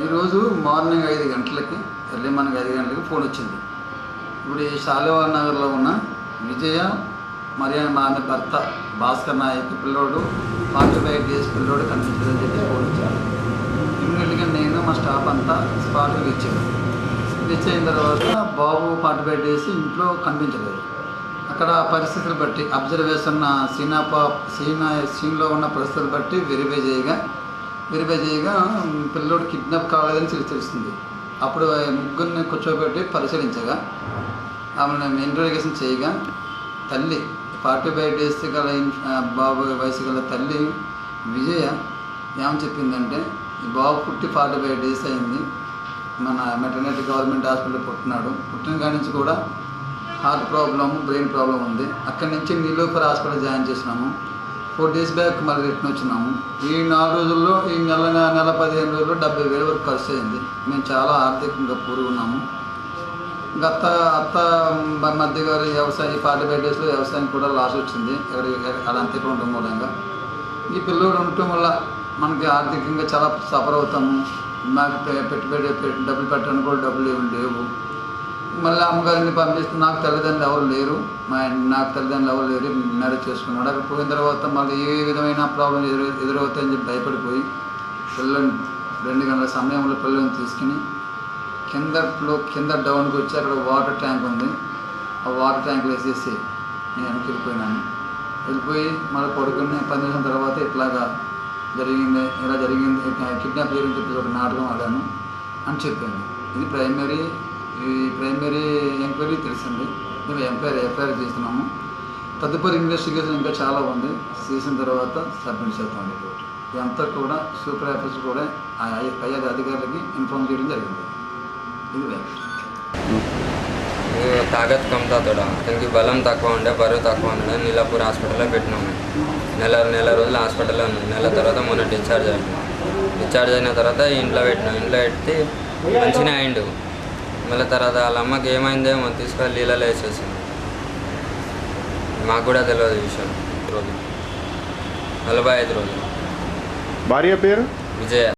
ఈరోజు మార్నింగ్ 5 గంటలకి early morning 5 గంటలకి ఫోన్ వచ్చింది. ఇప్పుడు ఈ శాలివార్ నగర్లో ఉన్న విజయ మరియు ఆమె భర్త భాస్కర్ నాయక్ పిల్లోడు 45 డేస్ పిల్లోడు కనిపించదని చెప్పి ఫోన్ వచ్చాడు. ఇమ్మీడియట్గా నేను మా స్టాఫ్ అంతా స్పాట్కి ఇచ్చాము. రీచ్ అయిన తర్వాత బాబు 45 డేస్ ఇంట్లో కనిపించలేదు. అక్కడ పరిస్థితులు బట్టి అబ్జర్వేషన్ సీన్లో ఉన్న పరిస్థితులు బట్టి వెరిఫై చేయగా పిల్లోడు కిడ్నాప్ కాలేదని తెలుస్తుంది. అప్పుడు ముగ్గురిని కూర్చోబెట్టి పరిశీలించగా ఆమెను ఇంట్రోగేషన్ చేయగా తల్లి 45 డేస్ గల బాబు వయసు గల తల్లి విజయ ఏమని చెప్పిందంటే, ఈ బాబు పుట్టి 45 డేస్ అయింది, మన మెటర్నిటీ గవర్నమెంట్ హాస్పిటల్ పుట్టిన కాడి నుంచి కూడా హార్ట్ ప్రాబ్లమ్, బ్రెయిన్ ప్రాబ్లం ఉంది. అక్కడి నుంచి నీలోఫర్ హాస్పిటల్ జాయిన్ చేసినాము. 4 డేస్ బ్యాక్ మళ్ళీ రిటర్న్ వచ్చినాము. ఈ 4 రోజుల్లో ఈ నెల 15 రోజుల్లో 70,000 వరకు ఖర్చు అయింది. మేము చాలా ఆర్థికంగా పూరుగున్నాము. అత్త మధ్య గారి వ్యవసాయం 45 డేస్లో వ్యవసాయం కూడా లాస్ వచ్చింది. అలా అంతగా ఉండడం మూలంగా ఈ పిల్లోడు ఉండటం వల్ల మనకి ఆర్థికంగా చాలా సఫర్ అవుతాము. నాకు పెట్టుబడి డబ్బులు పెట్టడానికి కూడా డబ్బులు ఏమి లేవు. మళ్ళీ అమ్మగారిని పంపిస్తే నాకు తల్లిదండ్రులు ఎవరు లేరు, మ్యారేజ్ చేసుకున్నాడు. అక్కడ పోయిన తర్వాత మళ్ళీ ఏ విధమైన ప్రాబ్లం ఎదురవుతాయని చెప్పి భయపడిపోయి పిల్లల్ని 2 గంటల సమయంలో పిల్లల్ని తీసుకుని కింద డౌన్కి వచ్చి అక్కడ వాటర్ ట్యాంక్ ఉంది. ఆ వాటర్ ట్యాంక్లో వేసేసి నేను వెనక్కి వెళ్ళిపోయి మళ్ళీ పడుకుని 10 నిమిషాల తర్వాత ఇలా జరిగింది కిడ్నాప్ జరిగింది చెప్పి ఒక నాటకం ఆడాను అని చెప్పింది. ఇది ప్రైమరీ ఎంక్వైరీ తెలిసింది. మేము ఎఫ్ఐఆర్ చేస్తున్నాము. తదుపరి ఇన్వెస్టిగేషన్ ఇంకా చాలా ఉంది. చేసిన తర్వాత సబ్మిట్ చేస్తాం రిపోర్ట్. ఇదంతా కూడా సూపర్ ఆఫీసర్ కూడా పై అధికారులకి ఇన్ఫార్మ్ చేయడం జరిగింది. ఇది తాగత్ కమ్తా తోడా అతనికి బలం తక్కువ ఉండే, బరువు తక్కువ ఉండే. నీలాపూర్ హాస్పిటల్లో పెట్టినాము. నెల రోజులు హాస్పిటల్లో ఉన్నాం. నెల తర్వాత మొన్న డిశ్చార్జ్ అయిన తర్వాత ఇంట్లో పెట్టి మంచిగా అయిండు. మళ్ళీ తర్వాత వాళ్ళ అమ్మకి ఏమైందేమో తీసుకొని నీళ్ళలో వేసేసింది. మాకు కూడా తెలియదు ఈ విషయం. 45 రోజులు. భార్య పేరు విజయ.